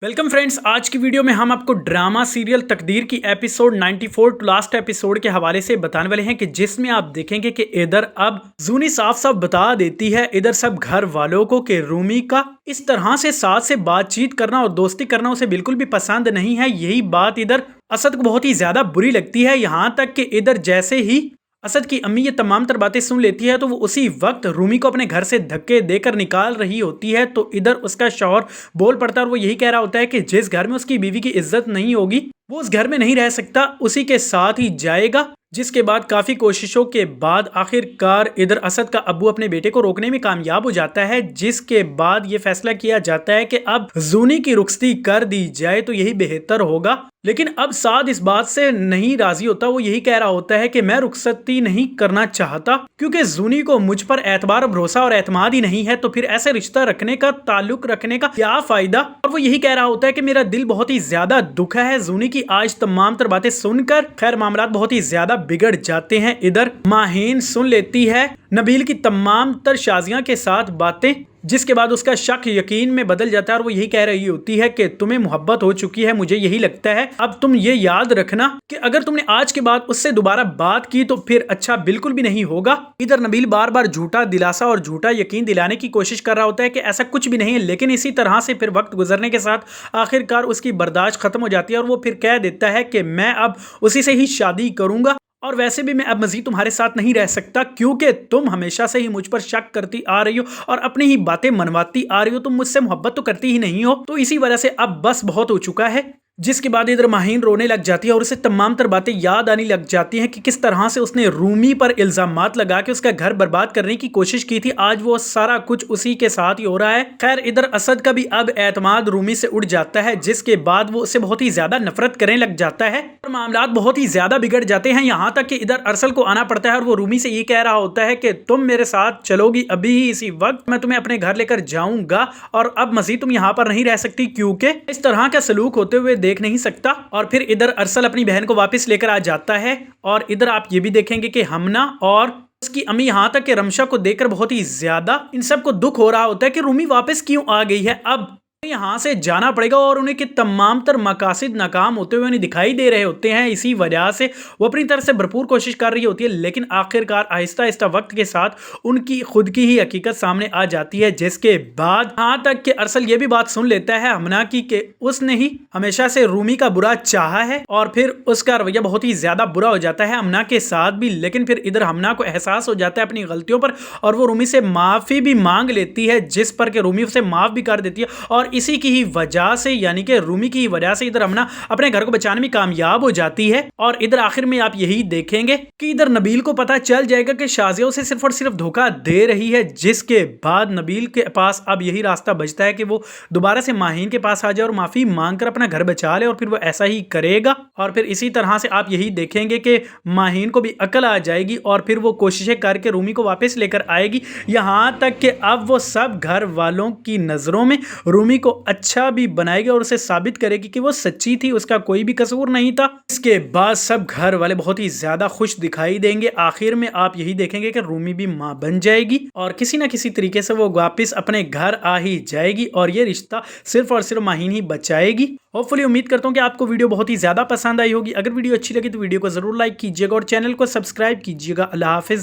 Welcome friends, आज की video में हम आपको ड्रामा सीरियल तकदीर की एपिसोड 94 टू लास्ट एपिसोड के हवाले से बताने वाले हैं कि जिसमें आप देखेंगे कि इधर अब जूनी साफ साफ बता देती है इधर सब घर वालों को कि रूमी का इस तरह से साथ से बातचीत करना और दोस्ती करना उसे बिल्कुल भी पसंद नहीं है। यही बात इधर असद को बहुत ही ज्यादा बुरी लगती है। यहाँ तक कि इधर जैसे ही असद की अम्मी ये तमाम तर बातें सुन लेती है तो वो उसी वक्त रूमी को अपने घर से धक्के देकर निकाल रही होती है। तो इधर उसका शौहर बोल पड़ता है और वो यही कह रहा होता है कि जिस घर में उसकी बीवी की इज्जत नहीं होगी वो उस घर में नहीं रह सकता, उसी के साथ ही जाएगा। जिसके बाद काफी कोशिशों के बाद आखिरकार इधर असद का अब्बू अपने बेटे को रोकने में कामयाब हो जाता है, जिसके बाद ये फैसला किया जाता है कि अब जूनी की रुखसती कर दी जाए तो यही बेहतर होगा। लेकिन अब साद इस बात से नहीं राजी होता। वो यही कह रहा होता है कि मैं रुखसती नहीं करना चाहता क्योंकि जूनी को मुझ पर एतबार, भरोसा और एतमाद ही नहीं है, तो फिर ऐसे रिश्ता रखने का, ताल्लुक रखने का क्या फायदा। और वो यही कह रहा होता है कि मेरा दिल बहुत ही ज्यादा दुखा है जूनी की आज तमाम तर बातें सुनकर। खैर मामलात बहुत ही ज्यादा बिगड़ जाते हैं। इधर माहीन सुन लेती है नबील की तमाम तर शाजियां के साथ बातें, जिसके बाद उसका शक यकीन में बदल जाता है और वो यही कह रही होती है कि तुम्हें मोहब्बत हो चुकी है, मुझे यही लगता है। अब तुम ये याद रखना कि अगर तुमने आज के बाद उससे दोबारा बात की तो फिर अच्छा बिल्कुल भी नहीं होगा। इधर नबील बार बार झूठा दिलासा और झूठा यकीन दिलाने की कोशिश कर रहा होता है कि ऐसा कुछ भी नहीं है, लेकिन इसी तरह से फिर वक्त गुजरने के साथ आखिरकार उसकी बर्दाश्त खत्म हो जाती है और वो फिर कह देता है कि मैं अब उसी से ही शादी करूंगा और वैसे भी मैं अब मजीद तुम्हारे साथ नहीं रह सकता क्योंकि तुम हमेशा से ही मुझ पर शक करती आ रही हो और अपनी ही बातें मनवाती आ रही हो, तुम मुझसे मोहब्बत तो करती ही नहीं हो, तो इसी वजह से अब बस बहुत हो चुका है। जिसके बाद इधर माहीन रोने लग जाती है और उसे तमाम तर बातें याद आने लग जाती हैं कि किस तरह से उसने रूमी पर इल्जामात लगा के उसका घर बर्बाद करने की कोशिश की थी। आज वो सारा कुछ उसी के साथ ही हो रहा है। खैर इधर असद का भी अब एतमाद रूमी से उड़ जाता है, जिसके बाद वो उसे बहुत ही ज्यादा नफरत करने लग जाता है और मामलात बहुत ही ज्यादा बिगड़ जाते हैं। यहाँ तक कि इधर अरसल को आना पड़ता है और वो रूमी से ये कह रहा होता है कि तुम मेरे साथ चलोगी, अभी ही इसी वक्त मैं तुम्हें अपने घर लेकर जाऊंगा और अब मजीद तुम यहाँ पर नहीं रह सकती क्योंकि इस तरह का सलूक होते हुए देख नहीं सकता। और फिर इधर अरसल अपनी बहन को वापस लेकर आ जाता है और इधर आप ये भी देखेंगे कि हमना और उसकी अम्मी यहाँ तक कि रमशा को देखकर बहुत ही ज्यादा इन सबको दुख हो रहा होता है कि रूमी वापस क्यों आ गई है, अब यहाँ से जाना पड़ेगा और उन्हें कि तमाम तर मकासद नाकाम होते हुए उन्हें दिखाई दे रहे होते हैं। इसी वजह से वो अपनी तरफ से भरपूर कोशिश कर रही होती है, लेकिन आखिरकार आहिस्ता आहिस्ता वक्त के साथ उनकी खुद की ही हकीकत सामने आ जाती है। जिसके बाद यहाँ तक कि अरसल ये भी बात सुन लेता है हमना की कि उसने ही हमेशा से रूमी का बुरा चाहा है और फिर उसका रवैया बहुत ही ज्यादा बुरा हो जाता है हमना के साथ भी। लेकिन फिर इधर हमना को एहसास हो जाता है अपनी गलतियों पर और वो रूमी से माफी भी मांग लेती है, जिस पर कि रूमी उसे माफ भी कर देती है और इसी की ही वजह से यानी कि रूमी की ही वजह से इधर हमना अपने घर को बचाने में कामयाब हो जाती है। और इधर आखिर में आप यही देखेंगे कि इधर नबील को पता चल जाएगा कि शाजिया उसे सिर्फ और सिर्फ धोखा दे रही है, जिसके बाद नबील के पास अब यही रास्ता बचता है कि वो दोबारा से माहीन के पास आ जाए और माफी मांगकर अपना घर बचा ले और फिर वो ऐसा ही करेगा। और फिर इसी तरह से आप यही देखेंगे कि माहीन को भी अकल आ जाएगी और फिर वो कोशिशें करके रूमी को वापस लेकर आएगी। यहाँ तक कि अब वो सब घर वालों की नजरों में रूमी को अच्छा भी बनाएगी और उसे साबित करेगी कि वो सच्ची थी, उसका कोई भी कसूर नहीं था। इसके बाद सब घर वाले बहुत ही ज्यादा खुश दिखाई देंगे। आखिर में आप यही देखेंगे कि रूमी भी मां बन जाएगी और किसी ना किसी तरीके से वो वापस अपने घर आ ही जाएगी और ये रिश्ता सिर्फ और सिर्फ माहीन ही बचाएगी। होपफुली उम्मीद करता हूँ कि आपको वीडियो बहुत ही ज्यादा पसंद आई होगी। अगर वीडियो अच्छी लगी तो वीडियो को जरूर लाइक कीजिएगा और चैनल को सब्सक्राइब कीजिएगा। अल्लाह हाफिज।